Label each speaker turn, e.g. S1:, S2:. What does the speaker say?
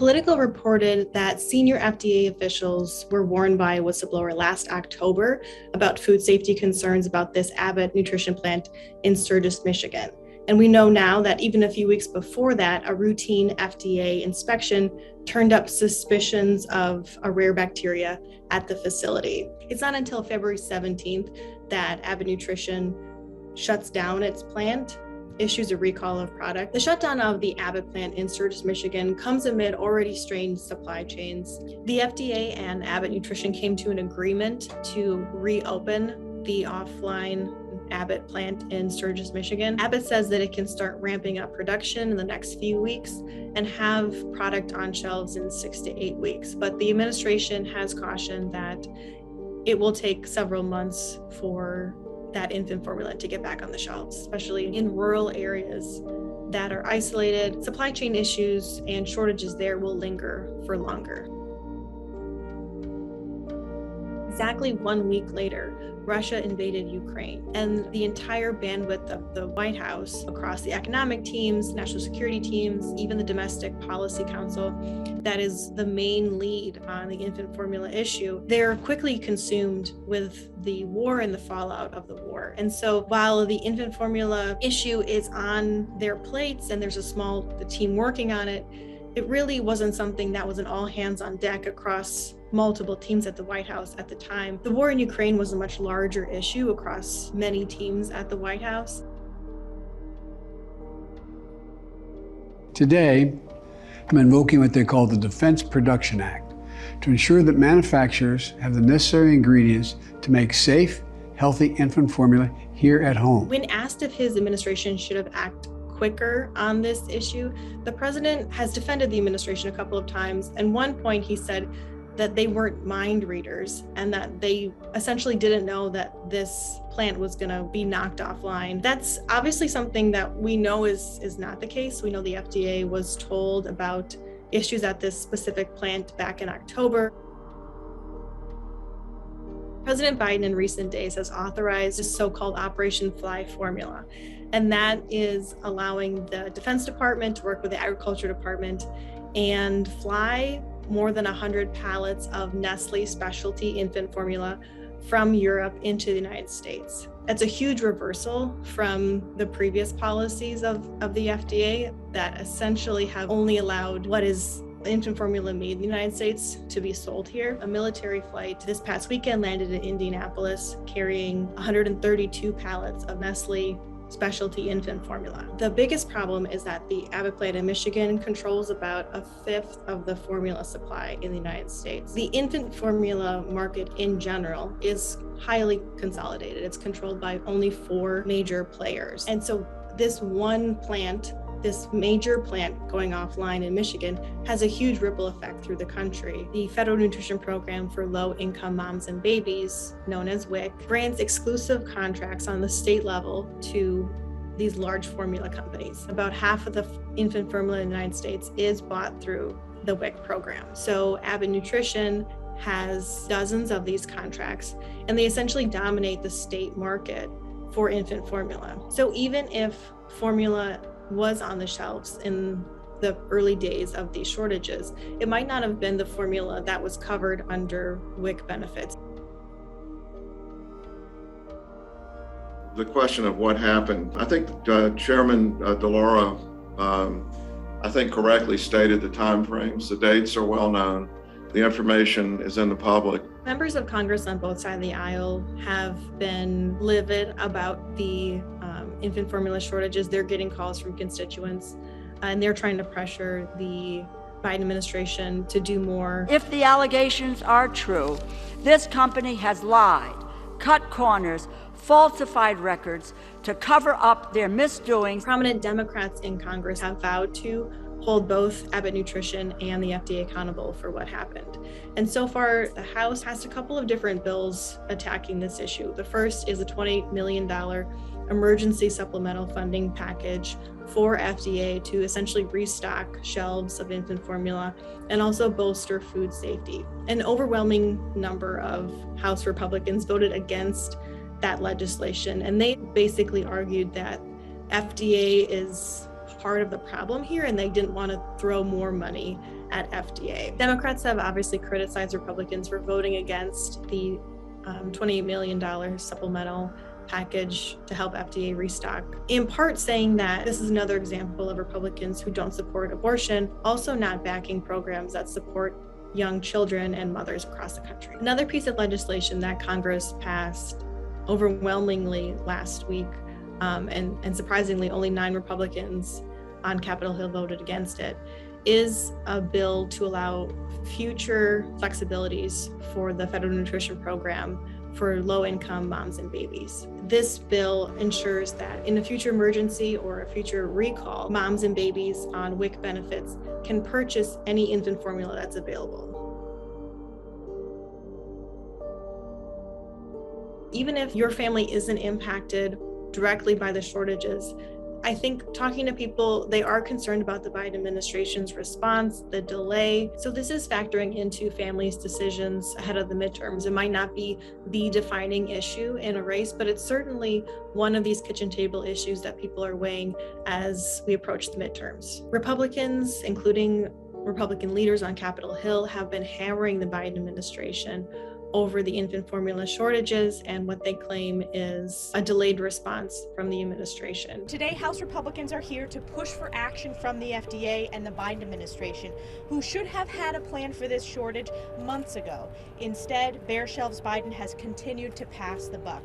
S1: Politico reported that senior FDA officials were warned by a whistleblower last October about food safety concerns about this Abbott nutrition plant in Sturgis, Michigan. And we know now that even a few weeks before that, a routine FDA inspection turned up suspicions of a rare bacteria at the facility. It's not until February 17th that Abbott Nutrition shuts down its plant, issues a recall of product. The shutdown of the Abbott plant in Sturgis, Michigan comes amid already strained supply chains. The FDA and Abbott Nutrition came to an agreement to reopen the offline Abbott plant in Sturgis, Michigan. Abbott says that it can start ramping up production in the next few weeks and have product on shelves in 6 to 8 weeks. But the administration has cautioned that it will take several months for that infant formula to get back on the shelves, especially in rural areas that are isolated. Supply chain issues and shortages there will linger for longer. Exactly 1 week later, Russia invaded Ukraine, and the entire bandwidth of the White House, across the economic teams, national security teams, even the Domestic Policy Council, that is the main lead on the infant formula issue, they're quickly consumed with the war and the fallout of the war. And so while the infant formula issue is on their plates and there's a small team working on it, it really wasn't something that was an all hands on deck across multiple teams at the White House at the time. The war in Ukraine was a much larger issue across many teams at the White House.
S2: Today, I'm invoking what they call the Defense Production Act to ensure that manufacturers have the necessary ingredients to make safe, healthy infant formula here at home.
S1: When asked if his administration should have acted quicker on this issue, the president has defended the administration a couple of times. At one point, he said that they weren't mind readers and that they essentially didn't know that this plant was going to be knocked offline. That's obviously something that we know is not the case. We know the FDA was told about issues at this specific plant back in October. President Biden in recent days has authorized a so-called Operation Fly formula, and that is allowing the Defense Department to work with the Agriculture Department and fly more than 100 pallets of Nestle specialty infant formula from Europe into the United States. That's a huge reversal from the previous policies of the FDA that essentially have only allowed what is infant formula made in the United States to be sold here. A military flight this past weekend landed in Indianapolis carrying 132 pallets of Nestle specialty infant formula. The biggest problem is that the Abbott plant in Michigan controls about a fifth of the formula supply in the United States. The infant formula market in general is highly consolidated. It's controlled by only 4 major players. And so this one plant, this major plant going offline in Michigan, has a huge ripple effect through the country. The Federal Nutrition Program for Low-Income Moms and Babies, known as WIC, grants exclusive contracts on the state level to these large formula companies. About half of the infant formula in the United States is bought through the WIC program. So Abbott Nutrition has dozens of these contracts, and they essentially dominate the state market for infant formula. So even if formula was on the shelves in the early days of these shortages, it might not have been the formula that was covered under WIC benefits.
S3: The question of what happened, I think Chairman DeLauro, I think correctly stated the timeframes. The dates are well known. The information is in the public.
S1: Members of Congress on both sides of the aisle have been livid about the infant formula shortages. They're getting calls from constituents, and they're trying to pressure the Biden administration to do more.
S4: If the allegations are true, this company has lied, cut corners, falsified records to cover up their misdoings.
S1: Prominent Democrats in Congress have vowed to hold both Abbott Nutrition and the FDA accountable for what happened. And so far, the House has a couple of different bills attacking this issue. The first is a $28 million emergency supplemental funding package for FDA to essentially restock shelves of infant formula and also bolster food safety. An overwhelming number of House Republicans voted against that legislation, and they basically argued that FDA is part of the problem here, and they didn't want to throw more money at FDA. Democrats have obviously criticized Republicans for voting against the $28 million supplemental package to help FDA restock, in part saying that this is another example of Republicans who don't support abortion, also not backing programs that support young children and mothers across the country. Another piece of legislation that Congress passed overwhelmingly last week, and surprisingly only 9 Republicans on Capitol Hill voted against it, is a bill to allow future flexibilities for the federal nutrition program for low-income moms and babies. This bill ensures that in a future emergency or a future recall, moms and babies on WIC benefits can purchase any infant formula that's available. Even if your family isn't impacted directly by the shortages, I think talking to people, they are concerned about the Biden administration's response, the delay. So this is factoring into families' decisions ahead of the midterms. It might not be the defining issue in a race, but it's certainly one of these kitchen table issues that people are weighing as we approach the midterms. Republicans, including Republican leaders on Capitol Hill, have been hammering the Biden administration over the infant formula shortages and what they claim is a delayed response from the administration.
S5: Today, House Republicans are here to push for action from the FDA and the Biden administration, who should have had a plan for this shortage months ago. Instead, bare shelves Biden has continued to pass the buck.